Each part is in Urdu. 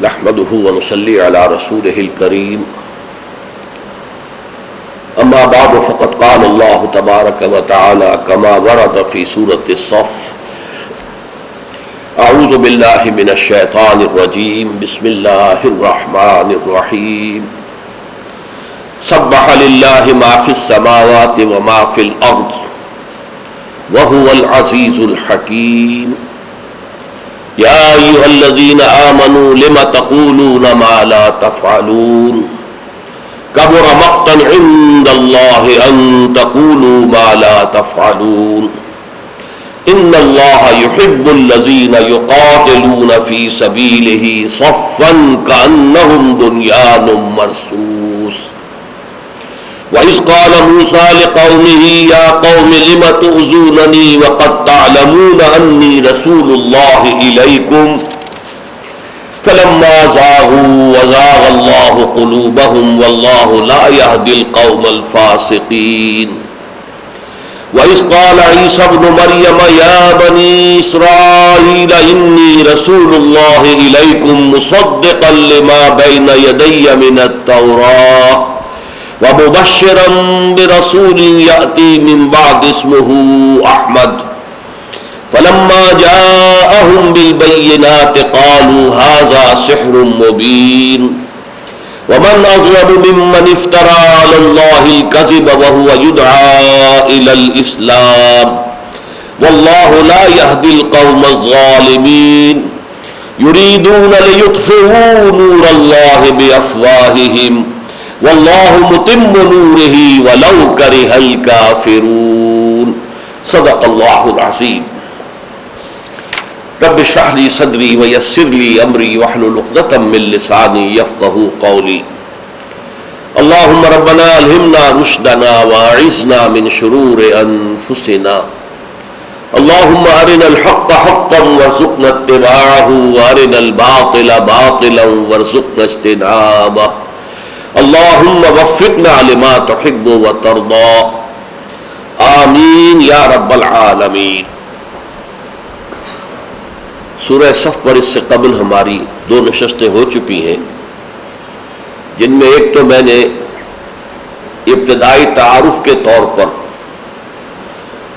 نحمده ونصلي على رسوله الكريم اما بعد فقد قال الله تبارك وتعالى كما ورد في سورة الصف اعوذ بالله من الشيطان الرجيم بسم الله الرحمن الرحيم سبح لله ما في السماوات وما في الأرض وهو العزيز الحكيم يا أيها الذين آمنوا لم تقولون ما لا تفعلون كبر مقتا عند الله أن تقولوا ما لا تفعلون إن الله يحب الذين يقاتلون في سبيله صفا كأنهم بنيان مرصوص وَإِذْ قَالَ مُوسَىٰ لِقَوْمِهِ يَا قَوْمِ لِمَ تُؤْذُونَنِي وَقَدْ تَعْلَمُونَ أَنِّي رَسُولُ اللَّهِ إِلَيْكُمْ فَلَمَّا زَاغُوا وَزَاغَ اللَّهُ قُلُوبَهُمْ وَاللَّهُ لَا يَهْدِي الْقَوْمَ الْفَاسِقِينَ وَإِذْ قَالَ عِيسَى ابْنُ مَرْيَمَ يَا بَنِي إِسْرَائِيلَ إِنِّي رَسُولُ اللَّهِ إِلَيْكُمْ مُصَدِّقًا لِمَا بَيْنَ يَدَيَّ مِنَ التَّوْرَاةِ وَمُبَشِّرًا بِرَسُولٍ يَأْتِي مِن بَعْدِ اسْمُهُ أَحْمَدُ فَلَمَّا جَاءَهُم بِالْبَيِّنَاتِ قَالُوا هَٰذَا سِحْرٌ مُّبِينٌ وَمَنْ أَظْلَمُ مِمَّنِ افْتَرَىٰ عَلَى اللَّهِ الْكَذِبَ وَهُوَ يُدْعَىٰ إِلَى الْإِسْلَامِ وَاللَّهُ لَا يَهْدِي الْقَوْمَ الظَّالِمِينَ يُرِيدُونَ لِيُطْفِئُوا نُورَ اللَّهِ بِأَفْوَاهِهِمْ واللہ متم نورہ ولو کرہ الکافرون صدق اللہ العظیم رب اشرح لی صدری ویسر لی امری واحلل عقدۃ من لسانی یفقہوا قولی اللہم ربنا الہمنا رشدنا واعذنا من شرور انفسنا اللہم ارنا الحق حقا وارزقنا اتباعہ وارنا الباطل باطلا وارزقنا اجتنابہ اللہم وفقنا لما تحب وترضى آمین یا رب العالمین۔ سورہ صف پر اس سے قبل ہماری 2 نشستیں ہو چکی ہیں، جن میں ایک تو میں نے ابتدائی تعارف کے طور پر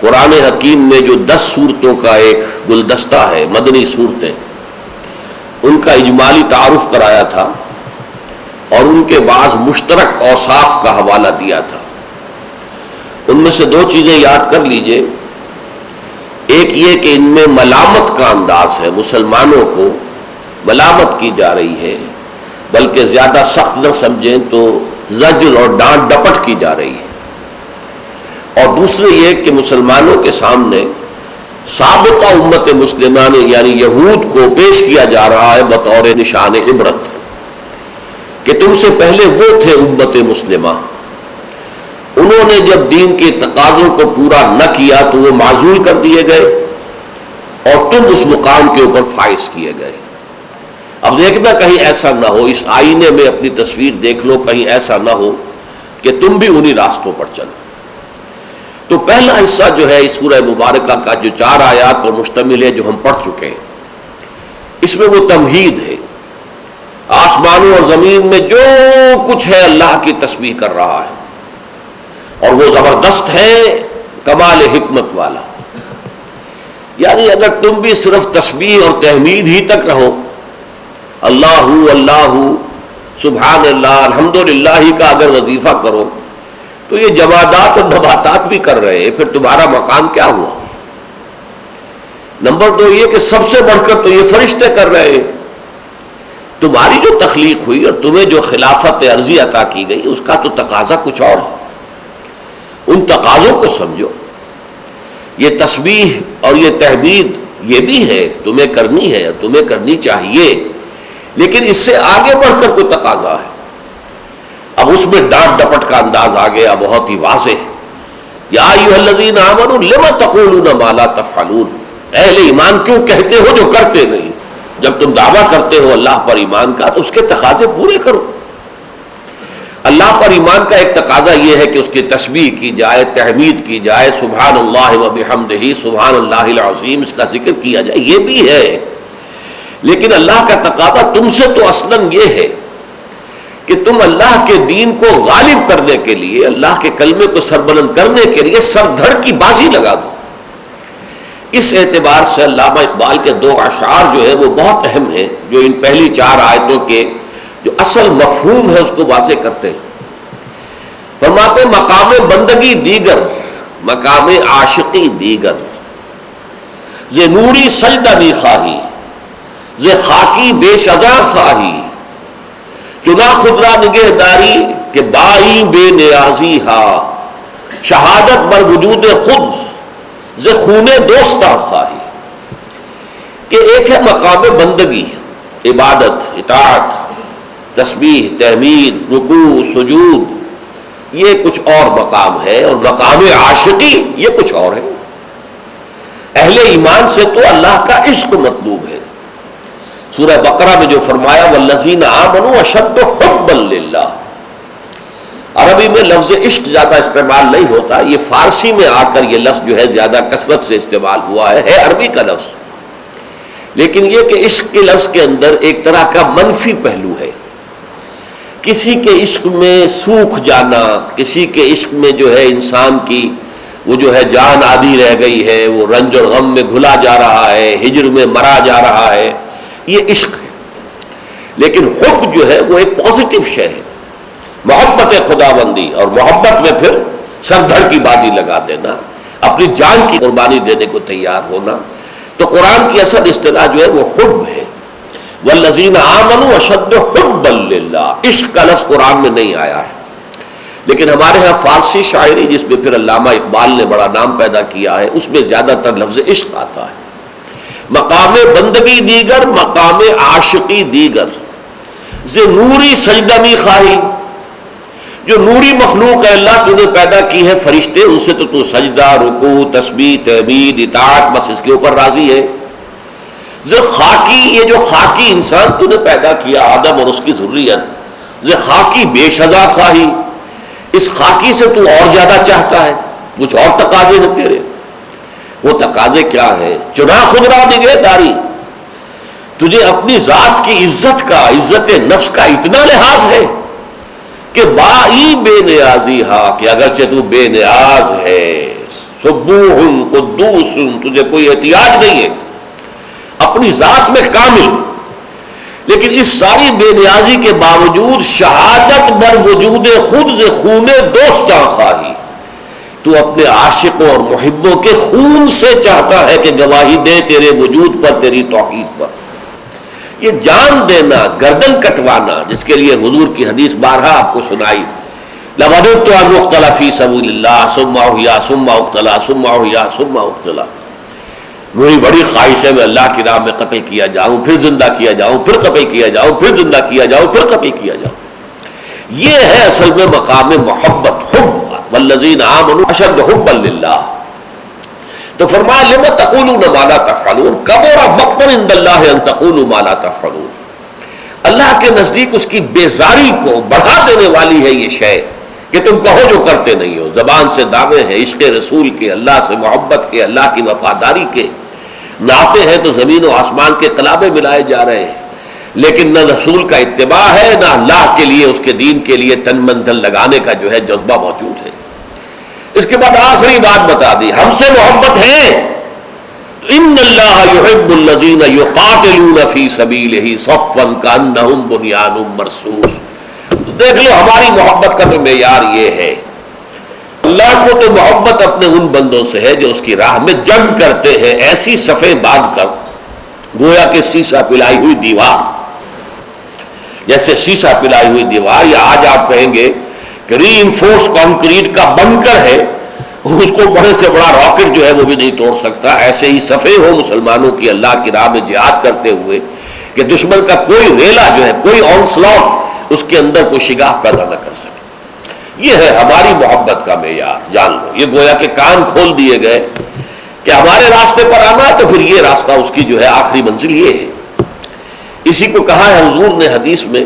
قرآن حکیم میں جو 10 سورتوں کا ایک گلدستہ ہے، مدنی صورتیں، ان کا اجمالی تعارف کرایا تھا اور ان کے بعض مشترک اوصاف کا حوالہ دیا تھا۔ ان میں سے 2 چیزیں یاد کر لیجئے۔ ایک یہ کہ ان میں ملامت کا انداز ہے، مسلمانوں کو ملامت کی جا رہی ہے، بلکہ زیادہ سخت نہ سمجھیں تو زجر اور ڈانٹ ڈپٹ کی جا رہی ہے۔ اور دوسرے یہ کہ مسلمانوں کے سامنے سابقہ امت مسلمہ یعنی یہود کو پیش کیا جا رہا ہے بطور نشان عبرت کہ تم سے پہلے وہ تھے امت مسلمہ، انہوں نے جب دین کے تقاضوں کو پورا نہ کیا تو وہ معزول کر دیے گئے اور تم اس مقام کے اوپر فائز کیے گئے۔ اب دیکھنا کہیں ایسا نہ ہو، اس آئینے میں اپنی تصویر دیکھ لو، کہیں ایسا نہ ہو کہ تم بھی انہی راستوں پر چلو۔ تو پہلا حصہ جو ہے اس سورہ مبارکہ کا جو 4 آیات پر مشتمل ہے، جو ہم پڑھ چکے ہیں، اس میں وہ تمہید ہے، آسمانوں اور زمین میں جو کچھ ہے اللہ کی تسبیح کر رہا ہے، اور وہ زبردست ہے، کمال حکمت والا۔ یعنی اگر تم بھی صرف تسبیح اور تحمید ہی تک رہو، اللہ اللہ سبحان اللہ الحمدللہ ہی کا اگر وظیفہ کرو، تو یہ جمادات اور نباتات بھی کر رہے ہیں، پھر تمہارا مقام کیا ہوا؟ نمبر 2 یہ کہ سب سے بڑھ کر تو یہ فرشتے کر رہے ہیں۔ تمہاری جو تخلیق ہوئی اور تمہیں جو خلافت عرضی عطا کی گئی، اس کا تو تقاضا کچھ اور ہے، ان تقاضوں کو سمجھو۔ یہ تسبیح اور یہ تحمید یہ بھی ہے، تمہیں کرنی ہے، تمہیں کرنی چاہیے، لیکن اس سے آگے بڑھ کر کوئی تقاضا ہے۔ اب اس میں ڈانٹ ڈپٹ کا انداز آ گیا، بہت ہی واضح۔ یا ایھا الذین آمنوا لم تقولون ما لا تفعلون، اہل ایمان کیوں کہتے ہو جو کرتے نہیں؟ جب تم دعویٰ کرتے ہو اللہ پر ایمان کا تو اس کے تقاضے پورے کرو۔ اللہ پر ایمان کا ایک تقاضا یہ ہے کہ اس کی تسبیح کی جائے، تحمید کی جائے، سبحان اللہ و بحمدہ، سبحان اللہ العظیم، اس کا ذکر کیا جائے، یہ بھی ہے، لیکن اللہ کا تقاضا تم سے تو اصلاً یہ ہے کہ تم اللہ کے دین کو غالب کرنے کے لیے، اللہ کے کلمے کو سربلند کرنے کے لیے سر دھڑ کی بازی لگا دو۔ اس اعتبار سے علامہ اقبال کے دو اشعار جو ہے وہ بہت اہم ہیں، جو ان پہلی 4 آیتوں کے جو اصل مفہوم ہے اس کو واضح کرتے ہیں۔ فرماتے مقام بندگی دیگر، مقام عاشقی دیگر، ز نوری سجدہ می خواہی، ز خاکی بے شجا خواہی، چنا خدرا نگہداری کہ بائی بے نیازی ہا، شہادت بر وجود خود ز خون دوستاں خواہی۔ کہ ایک ہے مقام بندگی، عبادت، اطاعت، تسبیح، تحمید، رکوع، سجود، یہ کچھ اور مقام ہے، اور مقام عاشقی یہ کچھ اور ہے۔ اہل ایمان سے تو اللہ کا عشق مطلوب ہے۔ سورہ بقرہ میں جو فرمایا والذین آمنوا اشد حبا للہ، عربی میں لفظ عشق زیادہ استعمال نہیں ہوتا، یہ فارسی میں آ کر یہ لفظ جو ہے زیادہ کثرت سے استعمال ہوا ہے عربی کا لفظ، لیکن یہ کہ عشق کے لفظ کے اندر ایک طرح کا منفی پہلو ہے۔ کسی کے عشق میں سوکھ جانا، کسی کے عشق میں جو ہے انسان کی وہ جو ہے جان آدھی رہ گئی ہے، وہ رنج اور غم میں گھلا جا رہا ہے، ہجر میں مرا جا رہا ہے، یہ عشق ہے۔ لیکن حب جو ہے وہ ایک پازیٹیو شے ہے، محبت خدا بندی، اور محبت میں پھر سر دھڑ کی بازی لگا دینا، اپنی جان کی قربانی دینے کو تیار ہونا۔ تو قرآن کی اصل اصطلاح جو ہے وہ حب ہے۔ والذین آمنوا اشد حبا للہ، عشق کا لفظ قرآن میں نہیں آیا ہے، لیکن ہمارے ہاں فارسی شاعری جس میں پھر علامہ اقبال نے بڑا نام پیدا کیا ہے، اس میں زیادہ تر لفظ عشق آتا ہے۔ مقام بندگی دیگر، مقام عاشقی دیگر، ز نوری سجدہ می خواہی، جو نوری مخلوق ہے اللہ تو نے پیدا کی ہے، فرشتے، ان سے تو سجدہ، رکوع، تسبیح، تحمید، اطاعت، بس اس کے اوپر راضی ہے۔ ز خاکی، یہ جو خاکی انسان تو نے پیدا کیا آدم اور اس کی ذریت، ز خاکی بے شجا خواہی، اس خاکی سے تو اور زیادہ چاہتا ہے، کچھ اور تقاضے ہیں تیرے۔ وہ تقاضے کیا ہیں؟ چنا خدرا نگہداری، تجھے اپنی ذات کی عزت کا، عزت نفس کا اتنا لحاظ ہے کہ بائی بے نیازی ہا، کہ اگرچہ تو بے نیاز ہے، سبوح قدوس، تجھے کوئی احتیاج نہیں ہے، اپنی ذات میں کامل، لیکن اس ساری بے نیازی کے باوجود شہادت بر وجود خود ز خون دوستاں خواہی، تو اپنے عاشقوں اور محبوں کے خون سے چاہتا ہے کہ گواہی دے تیرے وجود پر، تیری توحید پر۔ یہ جان دینا، گردن کٹوانا، جس کے لیے حضور کی حدیث بارہا آپ کو سنائی، لَوَدِدتُّ أَنْ أُقْتَلَ فِي سَبِيلِ اللَّهِ ثُمَّ أُحْيَا ثُمَّ أُقْتَلَ ثُمَّ أُحْيَا ثُمَّ أُقْتَلَ، میری بڑی خواہش ہے میں اللہ کی راہ میں قتل کیا جاؤں، پھر زندہ کیا جاؤں، پھر قتل کیا جاؤں، پھر زندہ کیا جاؤں، پھر قتل کیا جاؤں۔ یہ ہے اصل میں مقام محبت، حب، والذین آمنوا اشد حبا للہ۔ تو فرمایا لم تقولون ما لا تفعلون، کبر مقتا عند اللہ ان تقولوا ما لا تفعلون۔ اللہ کے نزدیک اس کی بیزاری کو بڑھا دینے والی ہے یہ شے کہ تم کہو جو کرتے نہیں ہو۔ زبان سے دعوے ہیں عشق رسول کے، اللہ سے محبت کے، اللہ کی وفاداری کے، نعتیں ہیں تو زمین و آسمان کے قلابے ملائے جا رہے ہیں، لیکن نہ رسول کا اتباع ہے، نہ اللہ کے لیے، اس کے دین کے لیے تن من دھن لگانے کا جو ہے جذبہ موجود ہے۔ اس کے بعد آخری بات بتا دی، ہم سے محبت ہے تو ان اللہ یحب الذین یقاتلون فی سبیلہ صفا کانہم بنیان مرصوص۔ تو دیکھ لو ہماری محبت کا تو معیار یہ ہے، اللہ کو تو محبت اپنے ان بندوں سے ہے جو اس کی راہ میں جنگ کرتے ہیں، ایسی صفیں باندھ کر گویا کہ سیسا پلائی ہوئی دیوار، جیسے سیسا پلائی ہوئی دیوار، یا آج آپ کہیں گے کہ ری انفورس کانکریٹ کا بنکر ہے، اس کو بڑے سے بڑا راکٹ جو ہے وہ بھی نہیں توڑ سکتا۔ ایسے ہی صفیں ہو مسلمانوں کی اللہ کی راہ میں جہاد کرتے ہوئے کہ دشمن کا کوئی ریلا جو ہے، کوئی آنسلاٹ اس کے اندر کوئی شگاف پیدا نہ کر سکے۔ یہ ہے ہماری محبت کا معیار، جان لو۔ یہ گویا کہ کان کھول دیے گئے کہ ہمارے راستے پر آنا ہے تو پھر یہ راستہ اس کی جو ہے آخری منزل یہ ہے۔ اسی کو کہا ہے حضور نے حدیث میں،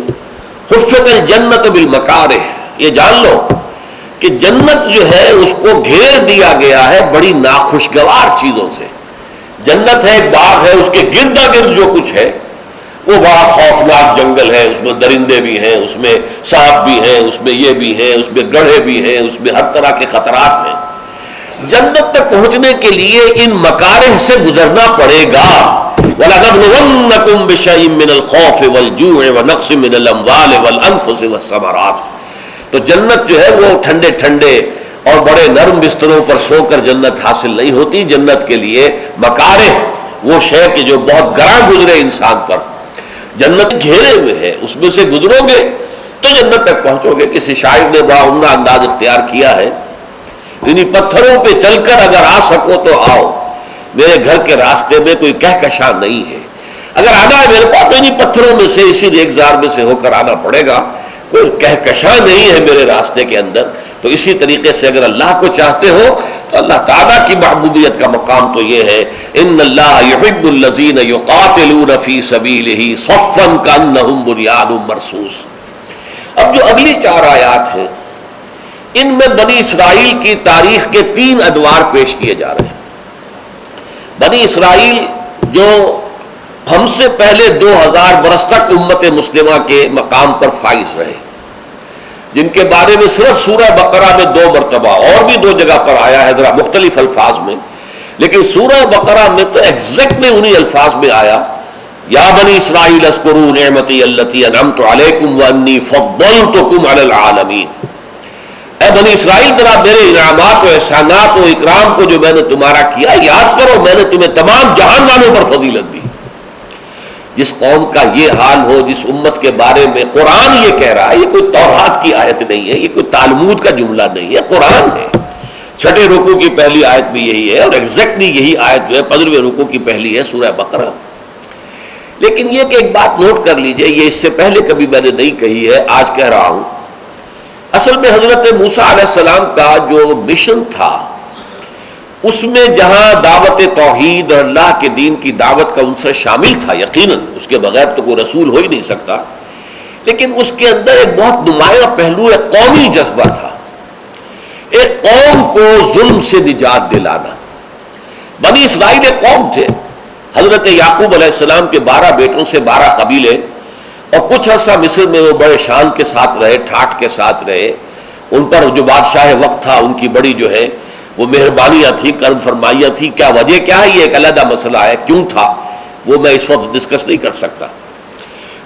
حفت الجنت بالمکارہ، یہ جان لو کہ جنت جو ہے اس کو گھیر دیا گیا ہے بڑی ناخوشگوار چیزوں سے۔ جنت ہے، ایک باغ ہے، اس کے گردا گرد جو کچھ ہے وہ بڑا خوفناک جنگل ہے، اس میں درندے بھی ہیں، اس میں سانپ بھی ہیں، اس میں یہ بھی ہیں، اس میں گڑھے بھی ہیں، اس میں ہر طرح کے خطرات ہیں۔ جنت تک پہنچنے کے لیے ان مکارہ سے گزرنا پڑے گا۔ وَلَنَبْلُوَنَّكُمْ بِشَيْءٍ مِّنَ الْخَوْفِ وَالْجُوعِ وَنَقْصٍ مِّنَ الْأَمْوَالِ وَالْأَنفُسِ وَالثَّمَرَاتِ۔ تو جنت جو ہے وہ ٹھنڈے ٹھنڈے اور بڑے نرم بستروں پر سو کر جنت حاصل نہیں ہوتی۔ جنت کے لیے مکارہ، وہ شے کہ جو بہت گراں گزرے انسان پر، جنت گھیرے ہوئے ہے، اس میں سے گزرو گے تو جنت تک پہنچو گے۔ کسی شاعر نے بڑا عمدہ انداز اختیار کیا ہے، انہی پتھروں پہ چل کر اگر آ سکو تو آؤ، میرے گھر کے راستے میں کوئی کہکشاں نہیں ہے۔ اگر آنا ہے میرے پاس تو انہی پتھروں میں سے، اسی ریگزار میں سے ہو کر آنا پڑے گا، کوئی کہکشاں نہیں ہے میرے راستے کے اندر۔ تو اسی طریقے سے اگر اللہ کو چاہتے ہو تو اللہ تعالیٰ کی محبوبیت کا مقام تو یہ ہے، ان اللہ یحب الذین یقاتلون فی سبیلہ صفا کانہم بنیان مرصوص۔ اب جو اگلی 4 آیات ہیں، ان میں بنی اسرائیل کی تاریخ کے 3 ادوار پیش کیے جا رہے ہیں۔ بنی اسرائیل جو ہم سے پہلے 2000 برس تک امت مسلمہ کے مقام پر فائز رہے، جن کے بارے میں صرف سورہ بقرہ میں 2 مرتبہ، اور بھی 2 جگہ پر آیا ہے ذرا مختلف الفاظ میں، لیکن سورہ بقرہ میں تو ایگزیکٹلی انہی الفاظ میں آیا، یا بنی اسرائیل اذکروا نعمتی التی انعمت علیکم وانی فضلتکم علی العالمین۔ اے بنی اسرائیل ذرا میرے انعامات و احسانات و اکرام کو جو میں نے تمہارا کیا یاد کرو، میں نے تمہیں تمام جہان والوں پر فضیلت دی۔ جس قوم کا یہ حال ہو، جس امت کے بارے میں قرآن یہ کہہ رہا ہے، یہ کوئی توراۃ کی آیت نہیں ہے، یہ کوئی تالمود کا جملہ نہیں ہے، قرآن ہے۔ 6 رکوع کی پہلی آیت بھی یہی ہے، اور ایگزیکٹلی یہی آیت جو ہے 15ویں رکوع کی پہلی ہے سورہ بقرہ۔ لیکن یہ کہ ایک بات نوٹ کر لیجئے، یہ اس سے پہلے کبھی میں نے نہیں کہی ہے، آج کہہ رہا ہوں۔ اصل میں حضرت موسیٰ علیہ السلام کا جو مشن تھا، اس میں جہاں دعوت توحید اور اللہ کے دین کی دعوت کا عنصر شامل تھا، یقیناً اس کے بغیر تو کوئی رسول ہو ہی نہیں سکتا، لیکن اس کے اندر ایک بہت نمایاں پہلو ایک قومی جذبہ تھا، ایک قوم کو ظلم سے نجات دلانا۔ بنی اسرائیل ایک قوم تھے، حضرت یعقوب علیہ السلام کے 12 بیٹوں سے 12 قبیلے، اور کچھ عرصہ مصر میں وہ بڑے شان کے ساتھ رہے، ٹھاٹھ کے ساتھ رہے، ان پر جو بادشاہ وقت تھا ان کی بڑی جو ہے وہ مہربانیاں تھی، کرم فرمائیاں تھی۔ کیا وجہ کیا ہے یہ ایک علیحدہ مسئلہ ہے، کیوں تھا وہ میں اس وقت ڈسکس نہیں کر سکتا۔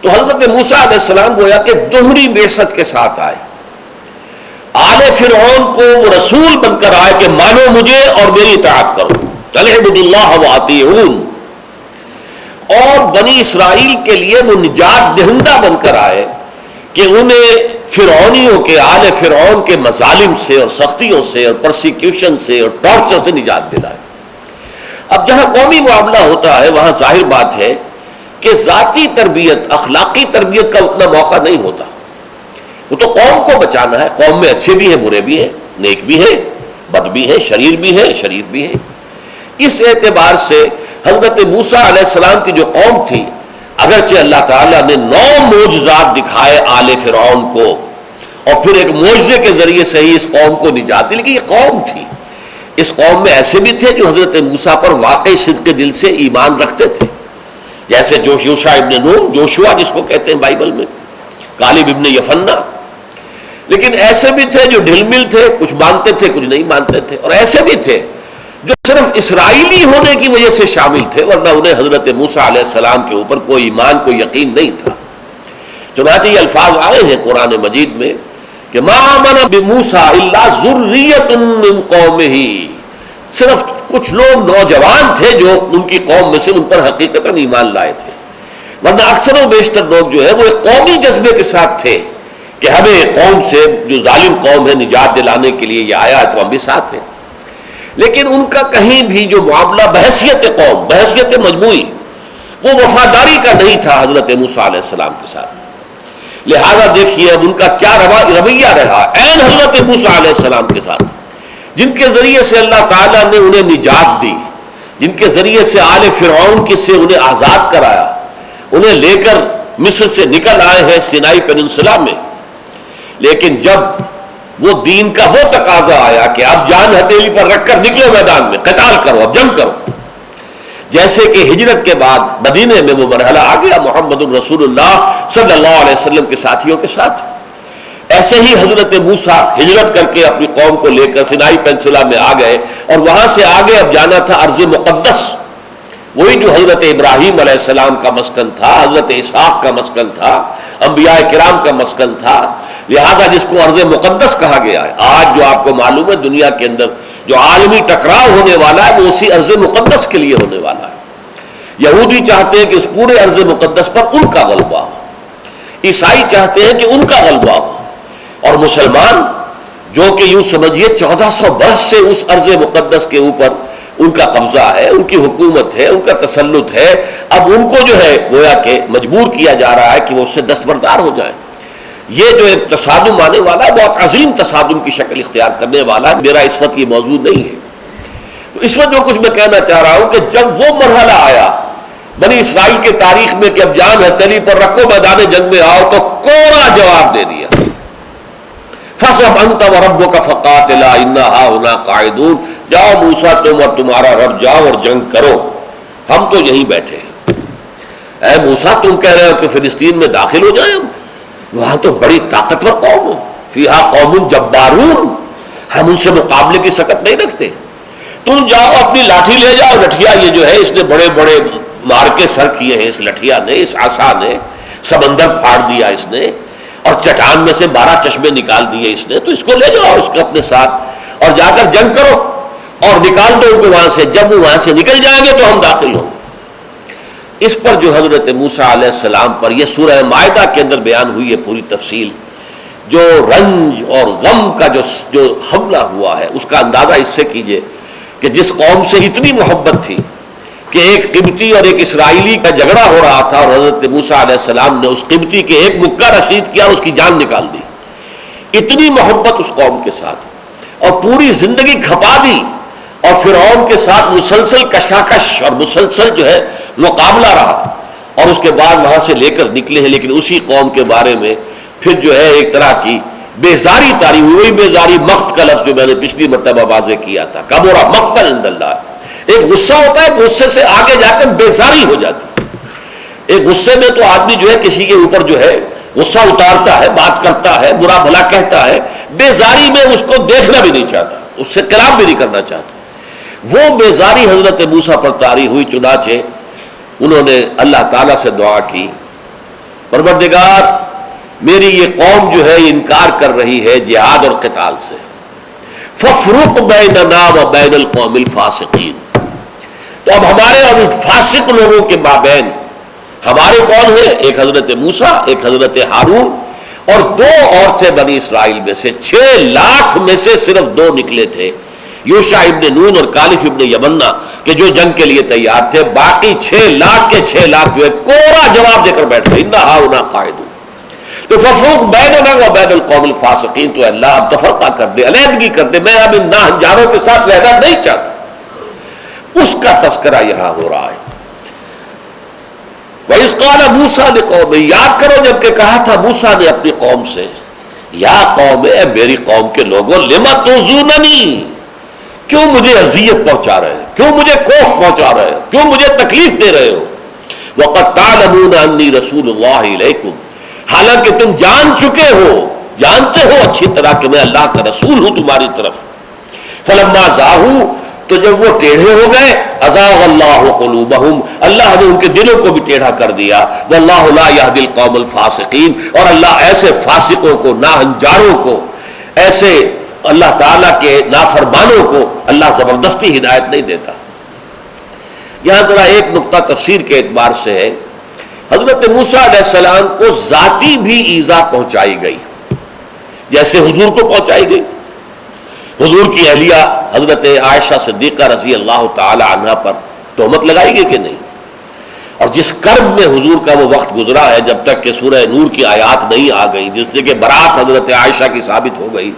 تو حضرت موسیٰ علیہ السلام گویا کہ دوہری بعثت کے ساتھ آئے، آل فرعون کو وہ رسول بن کر آئے کہ مانو مجھے اور میری اطاعت کرو، اعبدوا اللہ واطیعون، اور بنی اسرائیل کے لیے وہ نجات دہندہ بن کر آئے کہ انہیں فرعونیوں کے، آل فرعون کے مظالم سے اور سختیوں سے اور پرسیکیوشن سے اور ٹارچر سے نجات دلائے۔ اب جہاں قومی معاملہ ہوتا ہے وہاں ظاہر بات ہے کہ ذاتی تربیت، اخلاقی تربیت کا اتنا موقع نہیں ہوتا، وہ تو قوم کو بچانا ہے۔ قوم میں اچھے بھی ہیں، برے بھی ہیں، نیک بھی ہیں، بد بھی ہیں، شریر بھی ہیں، شریف بھی ہیں۔ اس اعتبار سے حضرت موسیٰ علیہ السلام کی جو قوم تھی، اگرچہ اللہ تعالیٰ نے 9 معجزات دکھائے آل فرعون کو، اور پھر ایک معجزے کے ذریعے سے ہی اس قوم کو نجات دی، لیکن یہ قوم تھی۔ اس قوم میں ایسے بھی تھے جو حضرت موسیٰ پر واقعی صدق دل سے ایمان رکھتے تھے، جیسے یوشع ابن نون، جوشوا جس کو کہتے ہیں بائبل میں، کالب ابن یفنہ۔ لیکن ایسے بھی تھے جو ڈھل مل تھے، کچھ مانتے تھے کچھ نہیں مانتے تھے، اور ایسے بھی تھے جو صرف اسرائیلی ہونے کی وجہ سے شامل تھے، ورنہ انہیں حضرت موسیٰ علیہ السلام کے اوپر کوئی ایمان، کوئی یقین نہیں تھا۔ چنانچہ یہ الفاظ آئے ہیں قرآن مجید میں کہ ما آمن بموسیٰ الا ذریۃ من قومہ، صرف کچھ لوگ نوجوان تھے جو ان کی قوم میں سے ان پر حقیقتاً ایمان لائے تھے، ورنہ اکثر و بیشتر لوگ جو ہے وہ ایک قومی جذبے کے ساتھ تھے کہ ہمیں قوم سے، جو ظالم قوم ہے، نجات دلانے کے لیے یہ آیا تو ہم بھی ساتھ ہیں۔ لیکن ان کا کہیں بھی جو معاملہ بحیثیت قوم، بحیثیت مجموعی، وہ وفاداری کا نہیں تھا حضرت موسیٰ علیہ السلام کے ساتھ۔ لہذا دیکھیے اب ان کا کیا رویہ رہا عین حضرت موسیٰ علیہ السلام کے ساتھ، جن کے ذریعے سے اللہ تعالیٰ نے انہیں نجات دی، جن کے ذریعے سے آل فرعون کی سے انہیں آزاد کرایا، انہیں لے کر مصر سے نکل آئے ہیں سینائی پیننسولا میں۔ لیکن جب وہ دین کا وہ تقاضا آیا کہ اب جان ہتھیلی پر رکھ کر نکلو میدان میں، قتال کرو، اب جنگ کرو، جیسے کہ ہجرت کے بعد مدینے میں وہ مرحلہ آ گیا محمد الرسول اللہ صلی اللہ علیہ وسلم کے ساتھیوں کے ساتھ، ایسے ہی حضرت موسیٰ ہجرت کر کے اپنی قوم کو لے کر سینائی پینسولا میں آ گئے، اور وہاں سے آگے اب جانا تھا ارض مقدس، وہی جو حضرت ابراہیم علیہ السلام کا مسکن تھا، حضرت اسحاق کا مسکن تھا، انبیاء کرام کا مسکن تھا، لہذا جس کو ارض مقدس کہا گیا ہے۔ آج جو آپ کو معلوم ہے دنیا کے اندر جو عالمی ٹکراؤ ہونے والا ہے وہ اسی ارض مقدس کے لیے ہونے والا ہے۔ یہودی چاہتے ہیں کہ اس پورے ارض مقدس پر ان کا غلبہ ہو، عیسائی چاہتے ہیں کہ ان کا غلبہ ہو، اور مسلمان جو کہ یوں سمجھیے 1400 برس سے اس ارض مقدس کے اوپر ان کا قبضہ ہے، ان کی حکومت ہے، ان کا تسلط ہے، اب ان کو جو ہے گویا کہ مجبور کیا جا رہا ہے کہ وہ اس سے دستبردار ہو جائیں۔ یہ جو ایک تصادم آنے والا ہے بہت عظیم تصادم کی شکل اختیار کرنے والا ہے، میرا اس وقت یہ موضوع نہیں ہے۔ تو اس وقت جو کچھ میں کہنا چاہ رہا ہوں کہ جب وہ مرحلہ آیا بنی اسرائیل کے تاریخ میں کہ اب جان ہتھیلی پر رکھو میدان جنگ میں آؤ، تو کوڑا جواب دے دیا، فَاصْبِرْ أَنْتَ وَرَبُّكَ فَقَاتِلَا إِنَّا هَاهُنَا قَاعِدُونَ، جاؤ موسیٰ تم اور تمہارا رب جاؤ اور جنگ کرو، ہم تو یہیں بیٹھے ہیں۔ اے موسیٰ تم کہہ رہے ہو کہ فلسطین میں داخل ہو جائیں، وہاں تو بڑی طاقتور قوم ہے، فیہا قوم جبارون، ہم ان سے مقابلے کی سکت نہیں رکھتے، تم جاؤ اپنی لاٹھی لے جاؤ۔ لٹھیا یہ جو ہے اس نے بڑے بڑے مار کے سر کیے ہیں، اس لٹھیا نے، اس عصا نے سمندر پھاڑ دیا اس نے، اور چٹان میں سے 12 چشمے نکال دیے اس نے، تو اس کو لے جاؤ اس کو اپنے ساتھ اور جا کر جنگ کرو اور نکال دو ان کو وہاں سے، جب وہ وہاں سے نکل جائیں گے تو ہم داخل ہوں گے۔ اس پر جو حضرت موسیٰ علیہ السلام پر یہ سورہ مائدہ کے اندر بیان ہوئی ہے پوری تفصیل، جو رنج اور غم کا جو حملہ ہوا ہے اس کا اندازہ اس سے کیجئے کہ جس قوم سے اتنی محبت تھی کہ ایک قبطی اور ایک اسرائیلی کا جھگڑا ہو رہا تھا، اور حضرت موسیٰ علیہ السلام نے اس قبطی کے ایک مکہ رشید کیا، اس کی جان نکال دی، اتنی محبت اس قوم کے ساتھ، اور پوری زندگی کھپا دی، اور فرعون کے ساتھ مسلسل کشاکش اور مسلسل جو ہے مقابلہ رہا، اور اس کے بعد وہاں سے لے کر نکلے ہیں۔ لیکن اسی قوم کے بارے میں پھر جو ہے ایک طرح کی بیزاری تاری ہوئی، بیزاری مقت کا لفظ جو میں نے پچھلی مرتبہ واضح کیا تھا، کبرا مقتا عند اللہ، ایک غصہ ہوتا ہے، غصے سے آگے جا کر بیزاری ہو جاتی، ایک غصے میں تو آدمی جو ہے کسی کے اوپر جو ہے غصہ اتارتا ہے، بات کرتا ہے، برا بھلا کہتا ہے، بیزاری میں اس کو دیکھنا بھی نہیں چاہتا، اس سے کلام بھی نہیں کرنا چاہتا۔ وہ بیزاری حضرت موسیٰ پر طاری ہوئی، چنانچہ انہوں نے اللہ تعالیٰ سے دعا کی، پروردگار میری یہ قوم جو ہے انکار کر رہی ہے جہاد اور قتال سے، فَافْرُقْ بَيْنَنَا وَبَيْنَ الْقَوْمِ الْفَاسِقِينَ، تو اب ہمارے اور فاسق لوگوں کے مابین ہمارے کون ہیں؟ ایک حضرت موسیٰ، ایک حضرت ہارون، اور 2 عورتیں بنی اسرائیل میں سے، 6 لاکھ میں سے صرف 2 نکلے تھے، یوشع ابن نون اور کالف ابن یمنہ، کہ جو جنگ کے لیے تیار تھے، باقی 6 لاکھ کے 6 لاکھ جو ہے کوڑا جواب دے کر بیٹھ گئے، اِنَّا هَاهُنَا قَاعِدُونَ۔ تو فَافْرُقْ بَيْنَنَا وَبَيْنَ الْقَوْمِ الْفَاسِقِينَ، تو اللہ اب تفرقہ کر دے، علیحدگی کر دے، میں اب ان ناہنجاروں کے ساتھ رہنا نہیں چاہتا۔ اس کا تذکرہ یہاں ہو رہا ہے۔ وَإِذْ قَالَ مُوسَىٰ لِقَوْمِهِ، یاد کرو جب کہ کہا تھا موسیٰ نے اپنی قوم سے، یا قوم، اے میری قوم کے لوگوں، لِمَ تُؤْذُونَنِی، کیوں مجھے اذیت پہنچا رہے ہو، کیوں مجھے کوفت پہنچا رہے ہو، کیوں مجھے تکلیف دے رہے ہو؟ وَقَدْ تَعْلَمُونَ أَنِّي رَسُولُ اللَّهِ إِلَيْكُمْ، حالانکہ تم جان چکے ہو، جانتے ہو اچھی طرح کہ میں اللہ کا رسول ہوں تمہاری طرف۔ فَلَمَّا زَاغُوا، تو جب وہ ٹیڑھے ہو گئے، أَزَاغَ اللَّهُ قُلُوبَهُمْ، اللہ نے ان کے دلوں کو بھی ٹیڑھا کر دیا، وَاللَّهُ لَا يَهْدِي الْقَوْمَ الْفَاسِقِينَ، اور اللہ ایسے فاسقوں کو، ناہنجاروں کو، ایسے اللہ تعالیٰ کے نافرمانوں کو اللہ زبردستی ہدایت نہیں دیتا۔ یہاں ذرا ایک نقطہ تفسیر کے اعتبار سے ہے، حضرت موسیٰ علیہ السلام کو ذاتی بھی ایذا پہنچائی گئی، جیسے حضور کو پہنچائی گئی۔ حضور کی اہلیہ حضرت عائشہ صدیقہ رضی اللہ تعالی عنہ پر تہمت لگائی گئی کہ نہیں، اور جس کرب میں حضور کا وہ وقت گزرا ہے جب تک کہ سورہ نور کی آیات نہیں آ گئی، جس سے کہ برات حضرت عائشہ کی ثابت ہو گئی،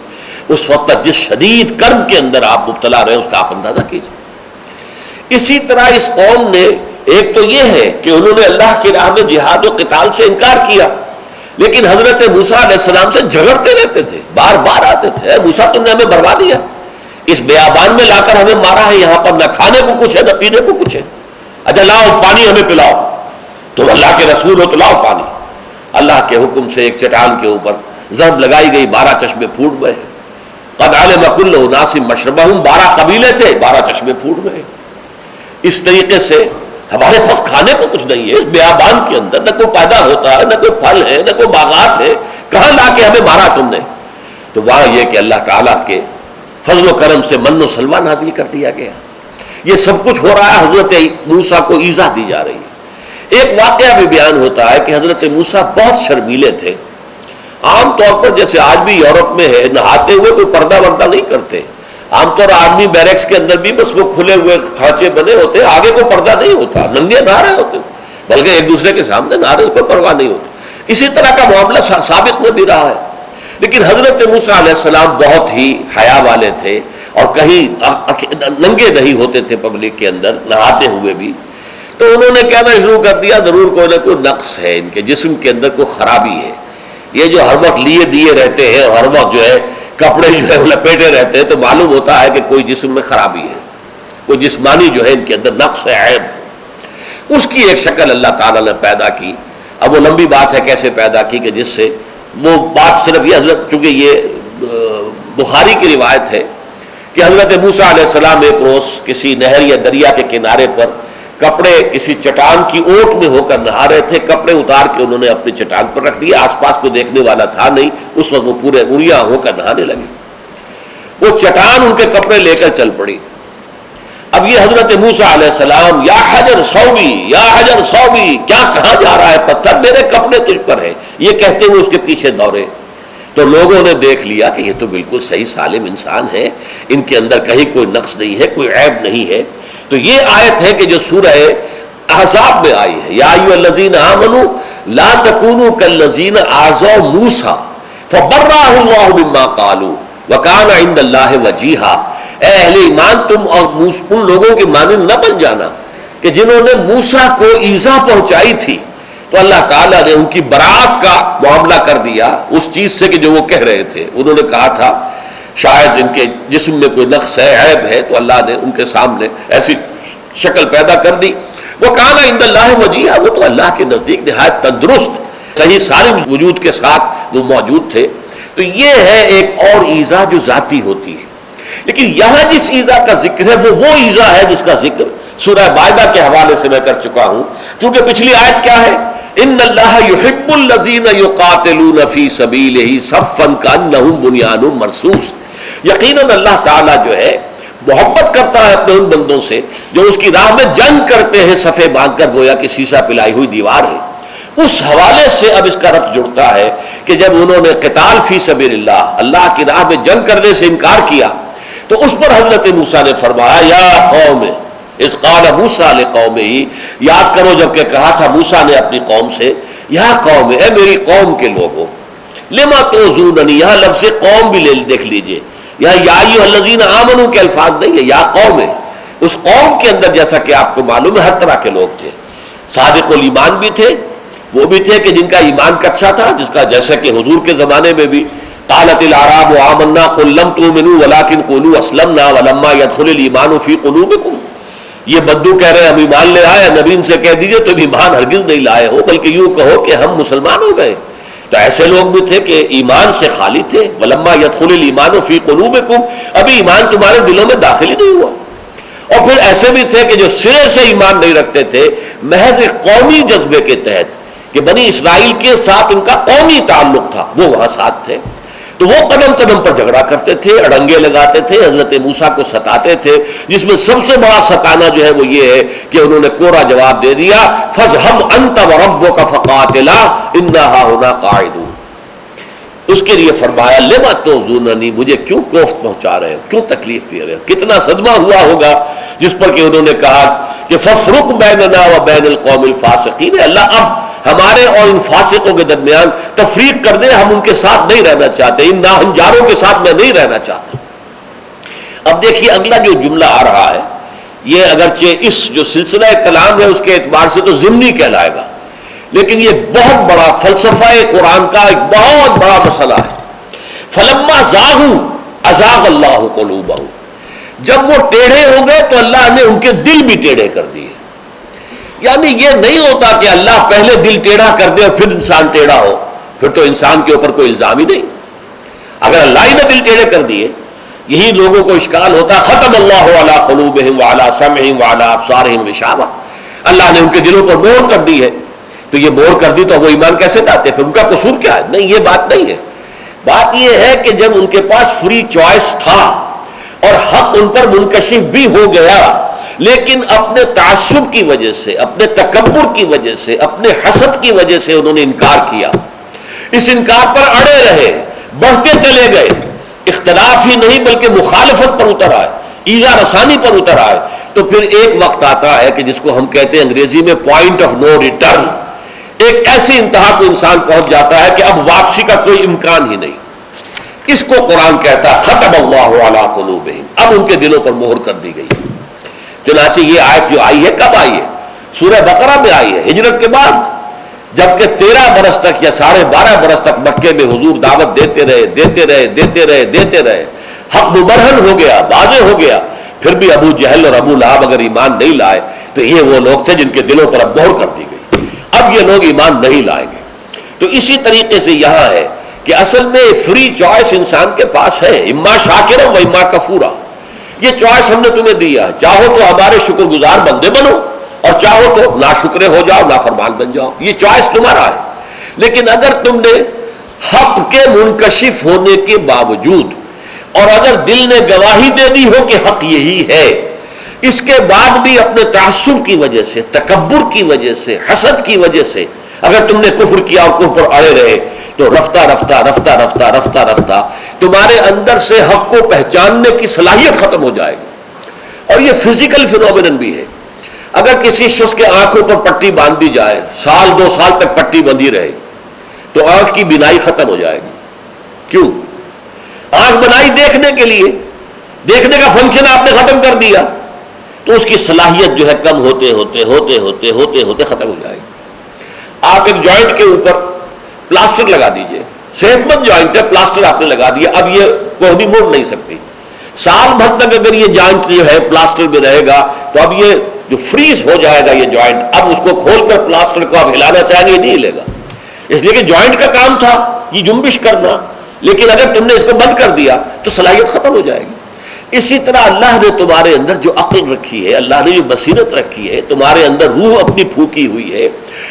اس وقت تک جس شدید کرب کے اندر آپ مبتلا رہے اس کا آپ اندازہ کیجیے۔ اسی طرح اس قوم نے، ایک تو یہ ہے کہ انہوں نے اللہ کی راہ میں جہاد و قتال سے انکار کیا، لیکن حضرت موسیٰ علیہ السلام سے جھگڑتے رہتے تھے، بار بار آتے تھے، اے موسیٰ تم نے ہمیں بروا دیا، اس بیابان میں لا کر ہمیں مارا ہے، یہاں پر نہ کھانے کو کچھ ہے نہ پینے کو کچھ ہے، اچھا لاؤ پانی ہمیں پلاؤ، تم اللہ کے رسول ہو تو لاؤ پانی۔ اللہ کے حکم سے ایک چٹان کے اوپر ضرب لگائی گئی، 12 چشمے پھوٹ گئے۔ قد علم کل اناس مشربہم، 12 قبیلے تھے، 12 چشمے پھوٹ گئے۔ اس طریقے سے ہمارے پاس کھانے کو کچھ نہیں ہے، اس بیابان کے اندر نہ کوئی پیدا ہوتا ہے، نہ کوئی پھل ہے، نہ کوئی باغات ہے، کہاں لا کے ہمیں مارا تم نے؟ تو وہاں یہ کہ اللہ تعالیٰ کے فضل و کرم سے من و سلوہ نازل کر دیا گیا۔ یہ سب کچھ ہو رہا ہے، حضرت موسیٰ کو ایذا دی جا رہی ہے۔ ایک واقعہ بھی بیان ہوتا ہے کہ حضرت موسیٰ بہت شرمیلے تھے۔ عام طور پر جیسے آج بھی یورپ میں ہے، نہاتے ہوئے کوئی پردہ وردہ نہیں کرتے، عام طور آدمی بیرکس کے اندر بھی بس وہ کھلے ہوئے کھانچے بنے ہوتے، آگے کوئی پردہ نہیں ہوتا، ننگے نہا رہے ہوتے، بلکہ ایک دوسرے کے سامنے نہا رہے، کوئی پرواہ نہیں ہوتی۔ اسی طرح کا معاملہ سابق میں بھی رہا ہے۔ لیکن حضرت موسیٰ علیہ السلام بہت ہی حیا والے تھے اور کہیں ننگے نہیں ہوتے تھے پبلک کے اندر نہاتے ہوئے بھی۔ تو انہوں نے کہنا شروع کر دیا ضرور کوئی نہ کوئی نقص ہے، ان کے جسم کے اندر کوئی خرابی ہے، یہ جو ہر وقت لیے دیے رہتے ہیں، ہر وقت جو ہے کپڑے جو ہے لپیٹے رہتے ہیں، تو معلوم ہوتا ہے کہ کوئی جسم میں خرابی ہے، کوئی جسمانی جو ہے ان کے اندر نقص ہے، عیب ہے۔ اس کی ایک شکل اللہ تعالیٰ نے پیدا کی۔ اب وہ لمبی بات ہے کیسے پیدا کی، کہ جس سے وہ بات صرف یہ حضرت، چونکہ یہ بخاری کی روایت ہے کہ حضرت موسیٰ علیہ السلام ایک روز کسی نہر یا دریا کے کنارے پر کپڑے کسی چٹان کی اوٹ میں ہو کر نہا رہے تھے، کپڑے اتار کے انہوں نے اپنی چٹان پر رکھ دیے، آس پاس کوئی دیکھنے والا تھا نہیں، اس وقت وہ پورے اریاں ہو کر نہانے لگے۔ وہ چٹان ان کے کپڑے لے کر چل پڑی۔ اب یہ حضرت موسیٰ علیہ السلام، یا حجر صوبی، یا حجر صوبی، کیا کہا جا رہا ہے پتھر، میرے کپڑے تجھ پر ہیں، یہ کہتے ہوئے اس کے پیچھے دوڑے۔ تو لوگوں نے دیکھ لیا کہ یہ تو بالکل صحیح سالم انسان ہے، ان کے اندر کہیں کوئی نقص نہیں ہے، کوئی عیب نہیں ہے۔ تو یہ آیت ہے کہ جو سورہ احزاب میں آئی ہے، یا ایھا الذین آمنوا لا تکونوا کالذین آذوا موسیٰ فبرأہ اللہ مما قالوا وکان عند اللہ وجیہا۔ اے اہل ایمان، تم اور ان لوگوں کے مانند نہ بن جانا کہ جنہوں نے موسیٰ کو ایذا پہنچائی تھی، تو اللہ تعالیٰ نے ان کی برات کا معاملہ کر دیا اس چیز سے کہ جو وہ کہہ رہے تھے۔ انہوں نے کہا تھا شاید ان کے جسم میں کوئی نقص ہے، عیب ہے، تو اللہ نے ان کے سامنے ایسی شکل پیدا کر دی۔ وہ کانا عند اللہ وجیہا، وہ تو اللہ کے نزدیک نہایت تندرست صحیح سالم وجود کے ساتھ وہ موجود تھے۔ تو یہ ہے ایک اور ایذا جو ذاتی ہوتی ہے۔ لیکن یہاں جس ایذا کا ذکر ہے وہ ایذا ہے جس کا ذکر سورہ مائدہ کے حوالے سے میں کر چکا ہوں، کیونکہ پچھلی آیت کیا ہے، ان اللہ یحب الذین یقاتلون فی سبیلہ صفا کانہم بنیان مرصوص۔ یقیناً اللہ تعالیٰ جو ہے محبت کرتا ہے اپنے ان بندوں سے جو اس کی راہ میں جنگ کرتے ہیں صفے باندھ کر، گویا کہ سیسا پلائی ہوئی دیوار ہے۔ اس حوالے سے اب اس کا ربط جڑتا ہے کہ جب انہوں نے قتال فی سبیل اللہ، اللہ کی راہ میں جنگ کرنے سے انکار کیا، تو اس پر حضرت موسیٰ نے فرمایا یا قوم اذ قال موسیٰ لقومہ، یاد کرو جب کہ کہا تھا موسیٰ نے اپنی قوم سے، یا قوم، اے میری قوم کے لوگوں، لما تؤذوننی، یہاں لفظ قوم بھی دیکھ لیجئے، یا ایھا الذین آمنوا کے الفاظ نہیں ہے، یا قوم ہے۔ اس قوم کے اندر جیسا کہ آپ کو معلوم ہے ہر طرح کے لوگ تھے، صادق الایمان بھی تھے، وہ بھی تھے کہ جن کا ایمان کچا تھا، جس کا جیسا کہ حضور کے زمانے میں بھی قالت الاعراب آمنا قل لم تؤمنوا ولکن قولوا اسلمنا ولما يدخل الایمان فی قلوبکم۔ یہ بدو کہہ رہے ہیں ہم ایمان لے آئے، نبی ان سے کہہ دیجئے تم ایمان ہرگز نہیں لائے ہو، بلکہ یوں کہو کہ ہم مسلمان ہو گئے۔ تو ایسے لوگ بھی تھے کہ ایمان سے خالی تھے، ولما يدخل الایمان فی قلوبکم، ابھی ایمان تمہارے دلوں میں داخل ہی نہیں ہوا۔ اور پھر ایسے بھی تھے کہ جو سرے سے ایمان نہیں رکھتے تھے، محض ایک قومی جذبے کے تحت کہ بنی اسرائیل کے ساتھ ان کا قومی تعلق تھا، وہ وہاں ساتھ تھے۔ تو وہ قدم قدم پر جھگڑا کرتے تھے، اڑنگے لگاتے تھے، حضرت موسیٰ کو ستاتے تھے، جس میں سب سے بڑا ستانا جو ہے وہ یہ ہے کہ انہوں نے کوڑا جواب دے دیا، فاذهب انت وربک فقاتلا انا ھاہنا قاعدون۔ اس کے لیے فرمایا لما تؤذوننی، مجھے کیوں کوفت پہنچا رہے ہو، کیوں تکلیف دے رہے ہو۔ کتنا صدمہ ہوا ہوگا جس پر کہ انہوں نے کہا کہ فافرق بیننا وبین القوم الفاسقین، اللہ اب ہمارے اور ان فاسقوں کے درمیان تفریق کر دے، ہم ان کے ساتھ نہیں رہنا چاہتے، ان ناہنجاروں کے ساتھ میں نہیں رہنا چاہتا۔ اب دیکھیے اگلا جو جملہ آ رہا ہے، یہ اگرچہ اس جو سلسلہ کلام ہے اس کے اعتبار سے تو ضمنی کہلائے گا، لیکن یہ بہت بڑا فلسفہ قرآن کا ایک بہت بڑا مسئلہ ہے۔ فلما زاغوا ازاغ اللہ قلوبہم، جب وہ ٹیڑھے ہو گئے تو اللہ نے ان کے دل بھی ٹیڑھے کر دیے۔ یعنی یہ نہیں ہوتا کہ اللہ پہلے دل ٹیڑھا کر دے اور پھر انسان ٹیڑھا ہو، پھر تو انسان کے اوپر کوئی الزام ہی نہیں۔ اگر اللہ ہی نے دل ٹیڑھے کر دیے، یہی لوگوں کو اشکال ہوتا، ختم اللہ علی قلوبہم وعلی سمعہم وعلی ابصارہم غشاوہ، اللہ نے ان کے دلوں پر مہر کر دی ہے، تو یہ مہر کر دی تو وہ ایمان کیسے لاتے؟ پھر ان کا قصور کیا ہے؟ نہیں، یہ بات نہیں ہے۔ بات یہ ہے کہ جب ان کے پاس فری چوائس تھا اور حق ان پر منکشف بھی ہو گیا، لیکن اپنے تعصب کی وجہ سے، اپنے تکبر کی وجہ سے، اپنے حسد کی وجہ سے انہوں نے انکار کیا، اس انکار پر اڑے رہے، بڑھتے چلے گئے، اختلاف ہی نہیں بلکہ مخالفت پر اتر آئے، ایذا رسانی پر اتر آئے، تو پھر ایک وقت آتا ہے کہ جس کو ہم کہتے ہیں انگریزی میں پوائنٹ آف نو ریٹرن، ایک ایسی انتہا کو انسان پہنچ جاتا ہے کہ اب واپسی کا کوئی امکان ہی نہیں۔ اس کو قرآن کہتا ہے ختم اللہ علی قلوبہم، اب ان کے دلوں پر مہر کر دی گئی۔ چنانچہ یہ آیت جو آئی ہے کب آئی ہے؟ سورہ بقرہ میں آئی ہے، ہجرت کے بعد، جبکہ 13 برس تک یا 12.5 برس تک مکے میں حضور دعوت دیتے رہے، حق مبرہن ہو گیا، واضح ہو گیا، پھر بھی ابو جہل اور ابو لہب اگر ایمان نہیں لائے تو یہ وہ لوگ تھے جن کے دلوں پر اب مہر کر دی گئی، اب یہ لوگ ایمان نہیں لائیں گے۔ تو اسی طریقے سے یہاں ہے کہ اصل میں فری چوائس انسان کے پاس ہے، اما شاکرا و اما کفورا، یہ چوائس ہم نے تمہیں دیا ہے، چاہو تو ہمارے شکر گزار بندے بنو اور چاہو تو ناشکرے ہو جاؤ، نافرمان بن جاؤ، یہ چوائس تمہارا ہے۔ لیکن اگر تم نے حق کے منکشف ہونے کے باوجود اور اگر دل نے گواہی دے دی ہو کہ حق یہی ہے، اس کے بعد بھی اپنے تعصب کی وجہ سے، تکبر کی وجہ سے، حسد کی وجہ سے اگر تم نے کفر کیا اور کفر پر اڑے رہے، تو رفتہ رفتہ تمہارے اندر سے حق کو پہچاننے کی صلاحیت ختم ہو جائے گی۔ اور یہ فزیکل فینومینن بھی ہے۔ اگر کسی شخص کے آنکھوں پر پٹی باندھ دی جائے، 2 سال تک پٹی بندھی رہے، تو آنکھ کی بینائی ختم ہو جائے گی۔ کیوں؟ آنکھ بنائی دیکھنے کے لیے، دیکھنے کا فنکشن آپ نے ختم کر دیا، تو اس کی صلاحیت جو ہے کم ہوتے ہوتے ختم ہو جائے گی۔ آپ ایک جوائنٹ کے اوپر پلاسٹر لگا دیجئے، صحت مند جوائنٹ ہے، پلاسٹر آپ نے لگا دیا، اب یہ کوہنی موڑ نہیں سکتی، سال بھر تک اگر یہ جوائنٹ جو ہے پلاسٹر میں رہے گا تو اب یہ جو فریز ہو جائے گا یہ جوائنٹ، اب اس کو کھول کر پلاسٹر کو اب ہلانا چاہیں گے نہیں ہلے گا، اس لیے کہ جوائنٹ کا کام تھا یہ جنبش کرنا، لیکن اگر تم نے اس کو بند کر دیا تو صلاحیت ختم ہو جائے گی۔ اسی طرح اللہ نے تمہارے اندر جو عقل رکھی ہے، اللہ نے جو بصیرت رکھی ہے، تمہارے اندر روح اپنی پھونکی ہوئی ہے،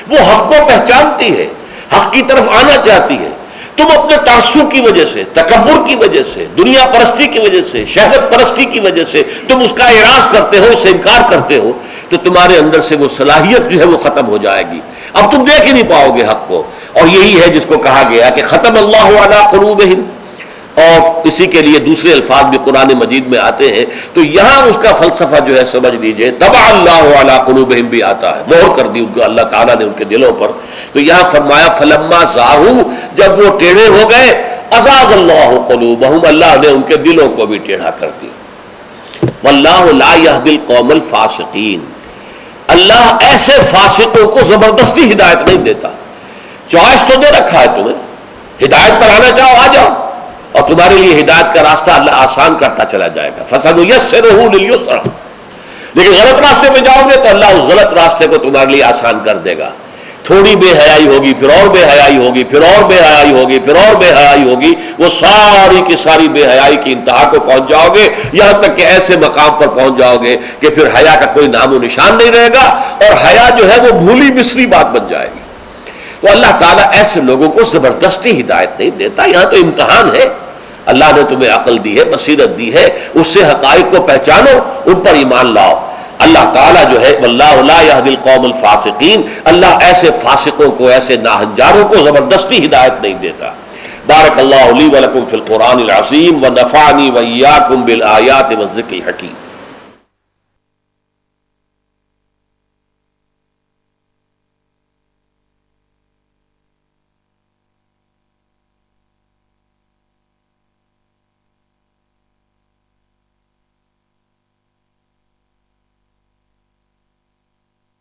وہ حق کو پہچانتی ہے، حق کی طرف آنا چاہتی ہے۔ تم اپنے تعصب کی وجہ سے، تکبر کی وجہ سے، دنیا پرستی کی وجہ سے، شہوت پرستی کی وجہ سے تم اس کا اعراض کرتے ہو، اس سے انکار کرتے ہو، تو تمہارے اندر سے وہ صلاحیت جو ہے وہ ختم ہو جائے گی، اب تم دیکھ ہی نہیں پاؤ گے حق کو۔ اور یہی ہے جس کو کہا گیا کہ ختم اللہ علی قلوبہم، اور اسی کے لیے دوسرے الفاظ بھی قرآن مجید میں آتے ہیں، تو یہاں اس کا فلسفہ جو ہے سمجھ لیجئے، طبع اللہ علی قلوبہم بھی آتا ہے، مہر کر دی ان کو اللہ تعالیٰ نے ان کے دلوں پر۔ تو یہاں فرمایا فلما زاغوا، جب وہ ٹیڑھے ہو گئے، ازاغ اللہ قلوبہم، اللہ نے ان کے دلوں کو بھی ٹیڑھا کر دیا۔ واللہ لا یہدی القوم الفاسقین، اللہ ایسے فاسقوں کو زبردستی ہدایت نہیں دیتا، چوائس تو دے رکھا ہے تمہیں، ہدایت پر آنا چاہو آ جاؤ، اور تمہارے لیے ہدایت کا راستہ اللہ آسان کرتا چلا جائے گا، فَسَنُيَسِّرُهُ لِلْيُسْرَىٰ، لیکن غلط راستے پہ جاؤ گے تو اللہ اس غلط راستے کو تمہارے لیے آسان کر دے گا۔ تھوڑی بے حیائی ہوگی، پھر اور بے حیائی ہوگی، پھر اور بے حیائی ہوگی، پھر اور بے حیائی ہوگی، وہ ساری کی ساری بے حیائی کی انتہا کو پہنچ جاؤ گے، یہاں تک کہ ایسے مقام پر پہنچ جاؤ گے کہ پھر حیا کا کوئی نام و نشان نہیں رہے گا، اور حیا جو ہے وہ بھولی بسری بات بن جائے گی۔ تو اللہ تعالیٰ ایسے لوگوں کو زبردستی ہدایت نہیں دیتا، یہاں تو امتحان ہے، اللہ نے تمہیں عقل دی ہے، بصیرت دی ہے، اس سے حقائق کو پہچانو، ان پر ایمان لاؤ۔ اللہ تعالیٰ جو ہے واللہ لا یہدی القوم الفاسقین، اللہ ایسے فاسقوں کو، ایسے ناہنجاروں کو زبردستی ہدایت نہیں دیتا۔ بارک اللہ لی ولکم فی القرآن العظیم ونفعنی وإیاکم بالآیات والذکر الحکیم۔